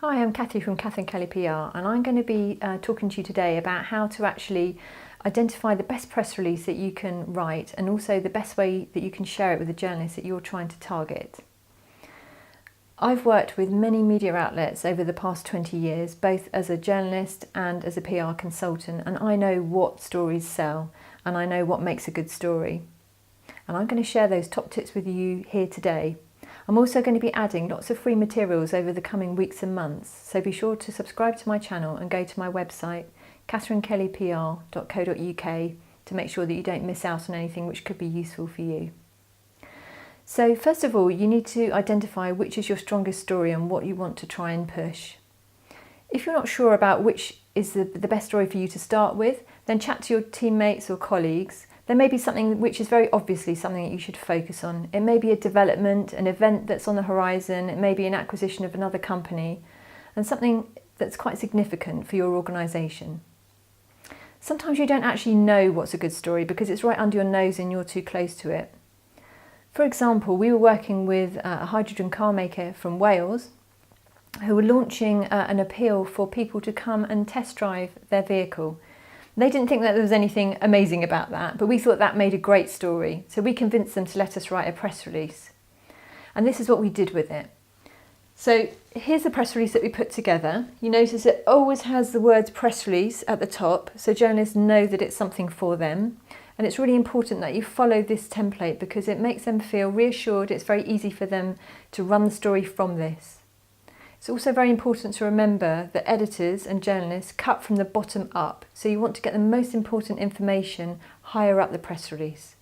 Hi, I'm Cathy from Cathy Kelly PR, and I'm going to be talking to you today about how to actually identify the best press release that you can write and also the best way that you can share it with the journalist that you're trying to target. I've worked with many media outlets over the past 20 years, both as a journalist and as a PR consultant, and I know what stories sell and I know what makes a good story. And I'm going to share those top tips with you here today. I'm also going to be adding lots of free materials over the coming weeks and months, so be sure to subscribe to my channel and go to my website catherinekellypr.co.uk to make sure that you don't miss out on anything which could be useful for you. So first of all, you need to identify which is your strongest story and what you want to try and push. If you're not sure about which is the best story for you to start with, then chat to your teammates or colleagues. There may be something which is very obviously something that you should focus on. It may be a development, an event that's on the horizon, it may be an acquisition of another company, and something that's quite significant for your organisation. Sometimes you don't actually know what's a good story because it's right under your nose and you're too close to it. For example, we were working with a hydrogen car maker from Wales who were launching an appeal for people to come and test drive their vehicle. They didn't think that there was anything amazing about that, but we thought that made a great story. So we convinced them to let us write a press release. And this is what we did with it. So here's the press release that we put together. You notice it always has the words press release at the top, so journalists know that it's something for them. And it's really important that you follow this template because it makes them feel reassured. It's very easy for them to run the story from this. It's also very important to remember that editors and journalists cut from the bottom up. So you want to get the most important information higher up the press release.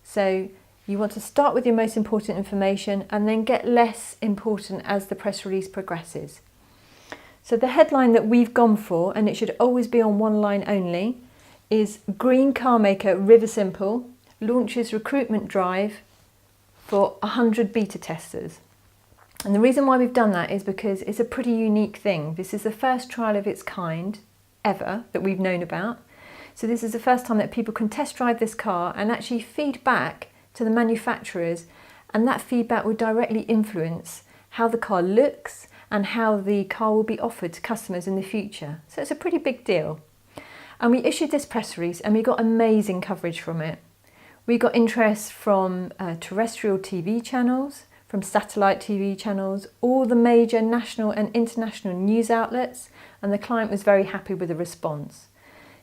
So you want to start with your most important information and then get less important as the press release progresses. So the headline that we've gone for, and it should always be on one line only, is Green Car Maker River Simple launches recruitment drive for 100 beta testers. And the reason why we've done that is because it's a pretty unique thing. This is the first trial of its kind ever that we've known about. So this is the first time that people can test drive this car and actually feed back to the manufacturers, and that feedback will directly influence how the car looks and how the car will be offered to customers in the future. So it's a pretty big deal. And we issued this press release and we got amazing coverage from it. We got interest from terrestrial TV channels, from satellite TV channels, all the major national and international news outlets, and the client was very happy with the response.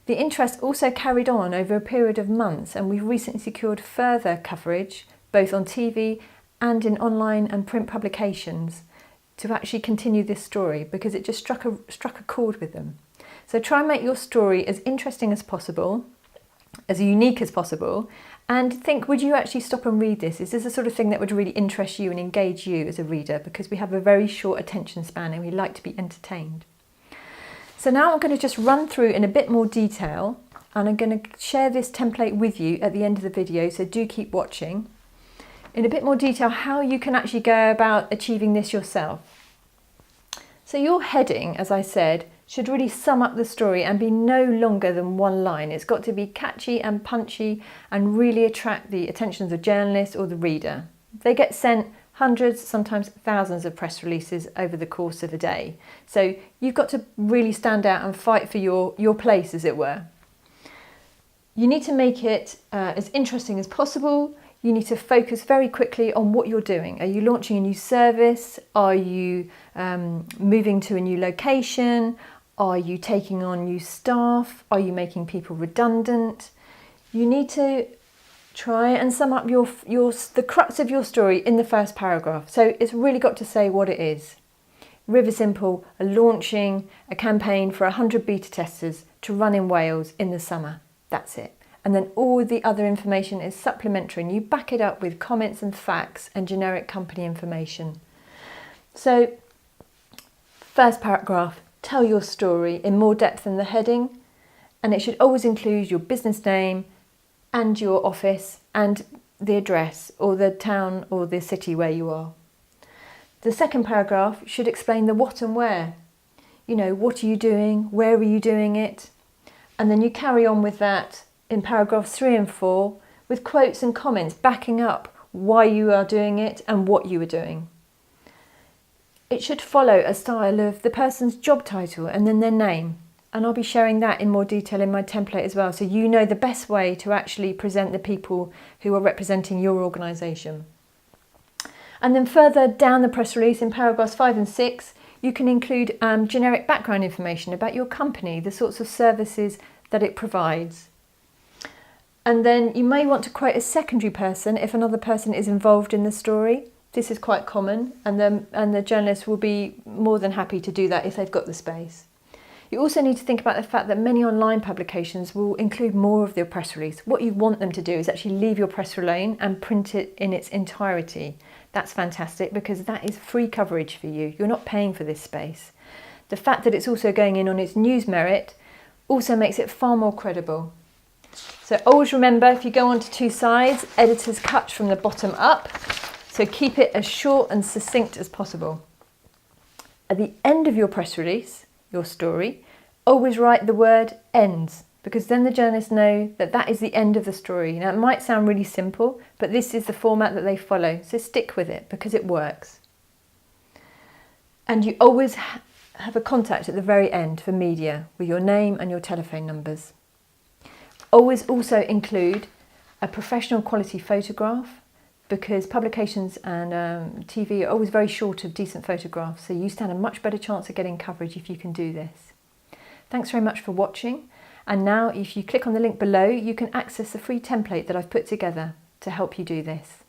The interest also carried on over a period of months, and we've recently secured further coverage, both on TV and in online and print publications, to actually continue this story because it just struck a chord with them. So try and make your story as interesting as possible, as unique as possible, and think, would you actually stop and read this? Is this the sort of thing that would really interest you and engage you as a reader? Because we have a very short attention span and we like to be entertained. So now I'm going to just run through in a bit more detail, and I'm going to share this template with you at the end of the video, so do keep watching. In a bit more detail how you can actually go about achieving this yourself. So your heading, as I said, should really sum up the story and be no longer than one line. It's got to be catchy and punchy and really attract the attention of the journalist or the reader. They get sent hundreds, sometimes thousands of press releases over the course of a day. So you've got to really stand out and fight for your place, as it were. You need to make it as interesting as possible. You need to focus very quickly on what you're doing. Are you launching a new service? Are you moving to a new location? Are you taking on new staff? Are you making people redundant? You need to try and sum up the crux of your story in the first paragraph. So it's really got to say what it is. River Simple are launching a campaign for 100 beta testers to run in Wales in the summer. That's it. And then all the other information is supplementary, and you back it up with comments and facts and generic company information. So first paragraph, tell your story in more depth than the heading, and it should always include your business name and your office and the address or the town or the city where you are. The second paragraph should explain the what and where. You know, what are you doing? Where are you doing it? And then you carry on with that in paragraphs 3 and 4 with quotes and comments backing up why you are doing it and what you are doing. It should follow a style of the person's job title and then their name. And I'll be sharing that in more detail in my template as well, so you know the best way to actually present the people who are representing your organisation. And then further down the press release in paragraphs 5 and 6, you can include generic background information about your company, the sorts of services that it provides. And then you may want to quote a secondary person if another person is involved in the story. This is quite common, and the journalist will be more than happy to do that if they've got the space. You also need to think about the fact that many online publications will include more of their press release. What you want them to do is actually leave your press release and print it in its entirety. That's fantastic because that is free coverage for you. You're not paying for this space. The fact that it's also going in on its news merit also makes it far more credible. So always remember, if you go onto 2 sides, editors cut from the bottom up. So keep it as short and succinct as possible. At the end of your press release, your story, always write the word ends, because then the journalists know that that is the end of the story. Now it might sound really simple, but this is the format that they follow, so stick with it because it works. And you always have a contact at the very end for media with your name and your telephone numbers. Always also include a professional quality photograph, because publications and TV are always very short of decent photographs, so you stand a much better chance of getting coverage if you can do this. Thanks very much for watching, and now if you click on the link below, you can access the free template that I've put together to help you do this.